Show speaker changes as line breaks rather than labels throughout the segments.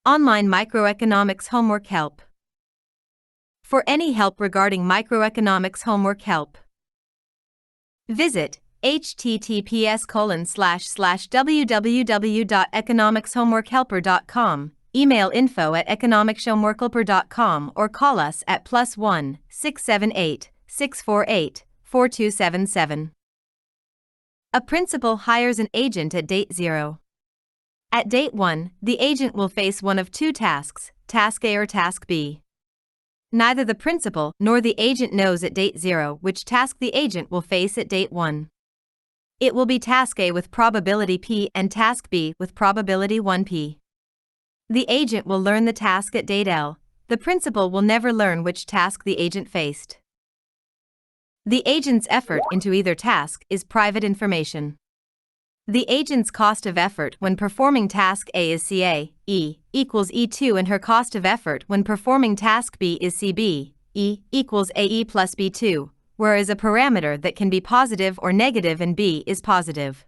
Online Microeconomics Homework Help. For any help regarding microeconomics homework help, visit https://www.economicshomeworkhelper.com, email info@economicshomeworkhelper.com, or call us at +1 678 648 4277. A principal hires an agent at date 0. At date 1, the agent will face one of two tasks, task A or task B. Neither the principal nor the agent knows at date 0 which task the agent will face at date 1. It will be task A with probability P and task B with probability 1P. The agent will learn the task at date L. The principal will never learn which task the agent faced. The agent's effort into either task is private information. The agent's cost of effort when performing task A is CA, E equals E2, and her cost of effort when performing task B is CB, E equals AE plus B2, whereas a parameter that can be positive or negative and B is positive.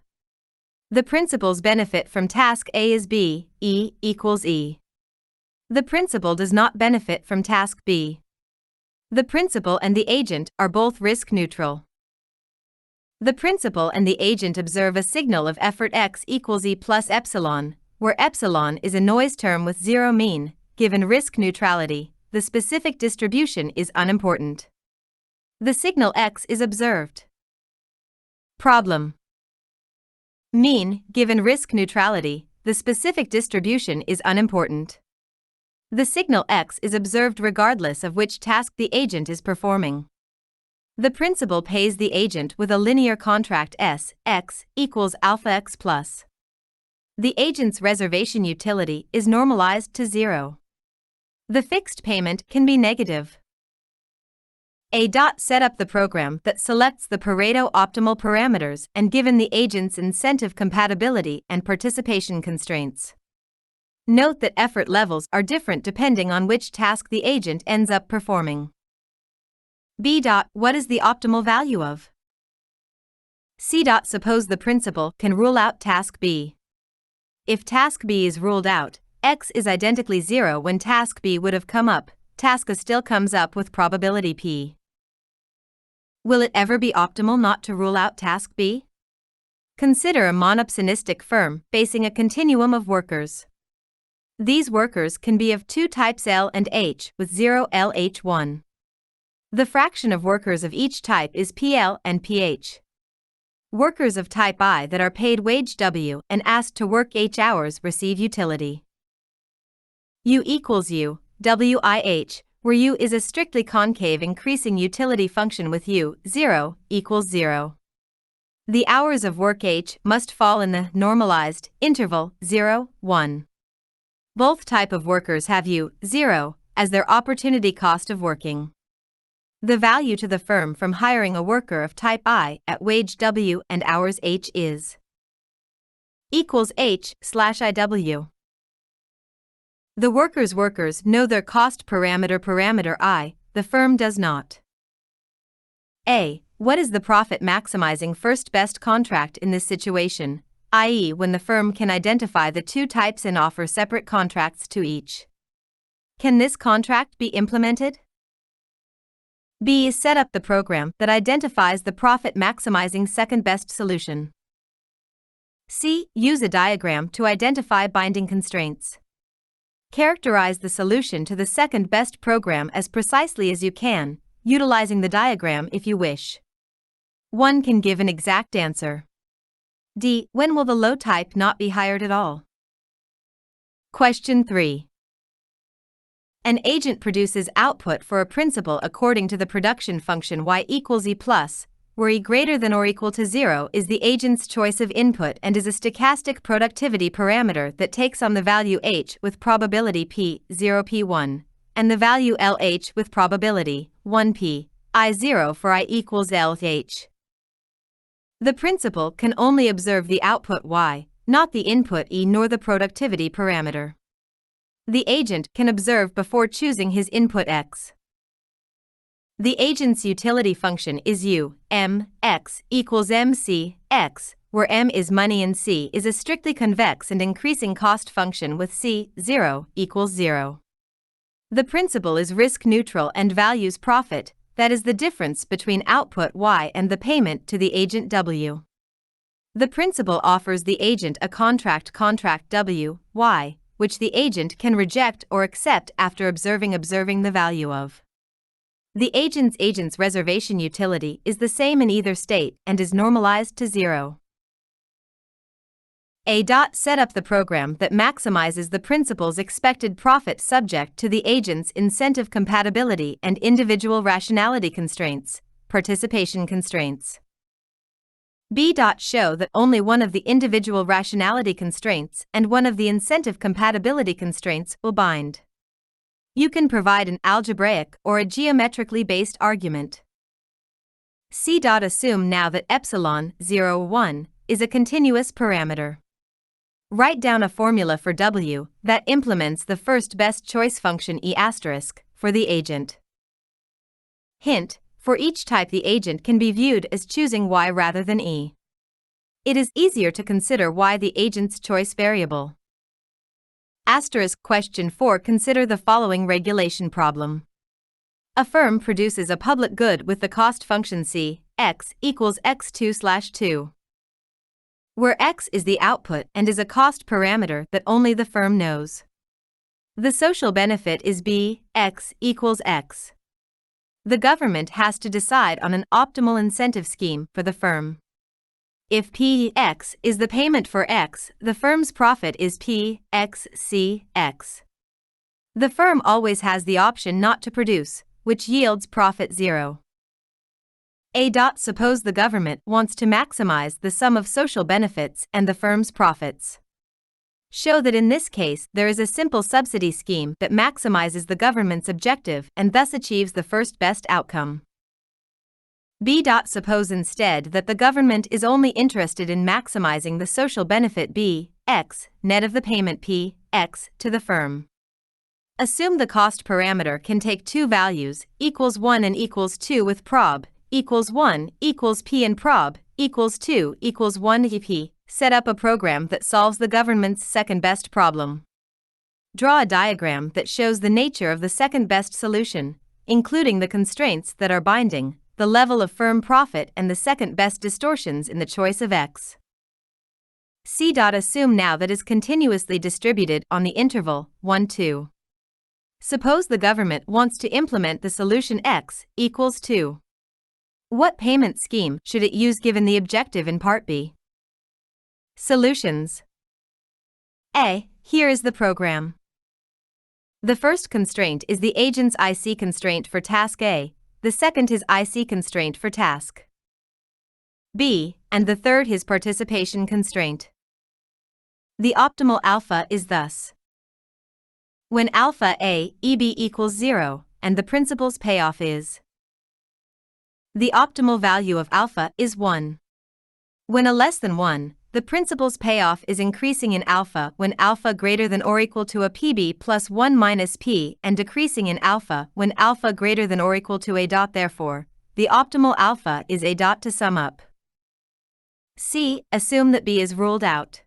The principal's benefit from task A is B, E equals E. The principal does not benefit from task B. The principal and the agent are both risk neutral. The principal and the agent observe a signal of effort x equals E plus epsilon, where epsilon is a noise term with zero mean. Given risk neutrality, the specific distribution is unimportant. The signal x is observed. Problem. Mean. Given risk neutrality, the specific distribution is unimportant. The signal x is observed regardless of which task the agent is performing. The principal pays the agent with a linear contract S, x equals alpha x plus. The agent's reservation utility is normalized to 0. The fixed payment can be negative. Set up the program that selects the Pareto optimal parameters and given the agent's incentive compatibility and participation constraints. Note that effort levels are different depending on which task the agent ends up performing. What is the optimal value of C. Suppose the principal can rule out task B. If task B is ruled out, x is identically 0 when task B would have come up, task A still comes up with probability P. Will it ever be optimal not to rule out task B? Consider a monopsonistic firm facing a continuum of workers. These workers can be of two types L and H with 0 LH1. The fraction of workers of each type is PL and PH. Workers of type I that are paid wage W and asked to work H hours receive utility U equals U, WIH, where U is a strictly concave increasing utility function with U, 0, equals 0. The hours of work H must fall in the normalized interval 0, 1. Both type of workers have U, 0, as their opportunity cost of working. The value to the firm from hiring a worker of type I at wage W and hours H is equals H/IW. The workers know their cost parameter I, the firm does not. A. What is the profit maximizing first best contract in this situation, i.e. when the firm can identify the two types and offer separate contracts to each? Can this contract be implemented? B. Set up the program that identifies the profit-maximizing second-best solution. C. Use a diagram to identify binding constraints. Characterize the solution to the second-best program as precisely as you can, utilizing the diagram if you wish. One can give an exact answer. D. When will the low type not be hired at all? Question 3. An agent produces output for a principal according to the production function y equals E plus, where E greater than or equal to 0 is the agent's choice of input and is a stochastic productivity parameter that takes on the value h with probability p, 0p1, and the value lh with probability, 1p, I0 for I equals lh. The principal can only observe the output y, not the input e nor the productivity parameter. The agent can observe before choosing his input x. The agent's utility function is U, M, X equals MC, X, where M is money and C is a strictly convex and increasing cost function with C, 0, equals 0. The principal is risk neutral and values profit, that is the difference between output Y and the payment to the agent W. The principal offers the agent a contract W, Y, which the agent can reject or accept after observing the value of. The agent's reservation utility is the same in either state and is normalized to 0. Set up the program that maximizes the principal's expected profit subject to the agent's incentive compatibility and individual rationality constraints, participation constraints. Show that only one of the individual rationality constraints and one of the incentive compatibility constraints will bind. You can provide an algebraic or a geometrically based argument. Assume now that epsilon 0, 1 is a continuous parameter. Write down a formula for W that implements the first best choice function E** for the agent. Hint: for each type the agent can be viewed as choosing Y rather than E. It is easier to consider Y the agent's choice variable. Question 4. Consider the following regulation problem. A firm produces a public good with the cost function C, X equals X2/2, where X is the output and is a cost parameter that only the firm knows. The social benefit is B, X equals X. The government has to decide on an optimal incentive scheme for the firm. If P(X) is the payment for X, the firm's profit is P(X)C(X). The firm always has the option not to produce, which yields profit 0. Suppose the government wants to maximize the sum of social benefits and the firm's profits. Show that in this case there is a simple subsidy scheme that maximizes the government's objective and thus achieves the first best outcome. Suppose instead that the government is only interested in maximizing the social benefit B, X, net of the payment P, X, to the firm. Assume the cost parameter can take two values, equals 1 and equals 2 with prob, equals 1, equals P and prob, equals 2, equals 1 P. Set up a program that solves the government's second best problem. Draw a diagram that shows the nature of the second best solution, including the constraints that are binding, the level of firm profit and the second best distortions in the choice of X. Assume now that is continuously distributed on the interval 1, 2. Suppose the government wants to implement the solution X equals 2. What payment scheme should it use given the objective in part B? Solutions. A. Here is the program. The first constraint is the agent's IC constraint for task A, the second his IC constraint for task B, and the third his participation constraint. The optimal alpha is thus: when alpha A, EB equals 0, and the principal's payoff is. The optimal value of alpha is 1. When a less than 1, the principal's payoff is increasing in alpha when alpha greater than or equal to a PB plus 1 minus P and decreasing in alpha when alpha greater than or equal to A. Therefore, the optimal alpha is A. To sum up. Assume that B is ruled out.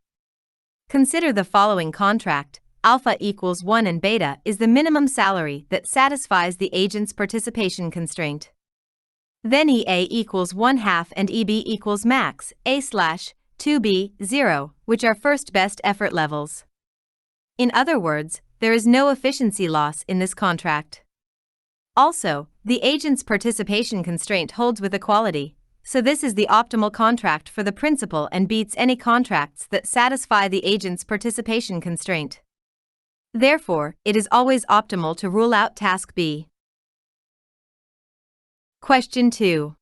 Consider the following contract: alpha equals 1 and beta is the minimum salary that satisfies the agent's participation constraint. Then EA equals 1/2 and EB equals max A/2B, 0, which are first best effort levels. In other words, there is no efficiency loss in this contract. Also, the agent's participation constraint holds with equality, so this is the optimal contract for the principal and beats any contracts that satisfy the agent's participation constraint. Therefore, it is always optimal to rule out task B. Question 2.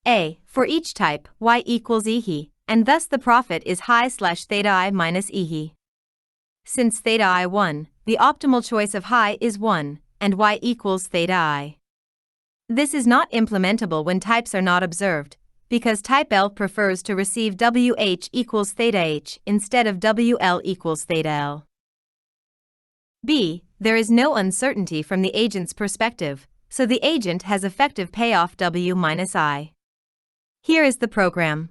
A. For each type, Y equals EHE, and thus the profit is high/theta I minus EHE. Since theta I 1, the optimal choice of high is 1, and Y equals theta I. This is not implementable when types are not observed, because type L prefers to receive WH equals theta H instead of WL equals theta L. B. There is no uncertainty from the agent's perspective, so the agent has effective payoff W minus I. Here is the program.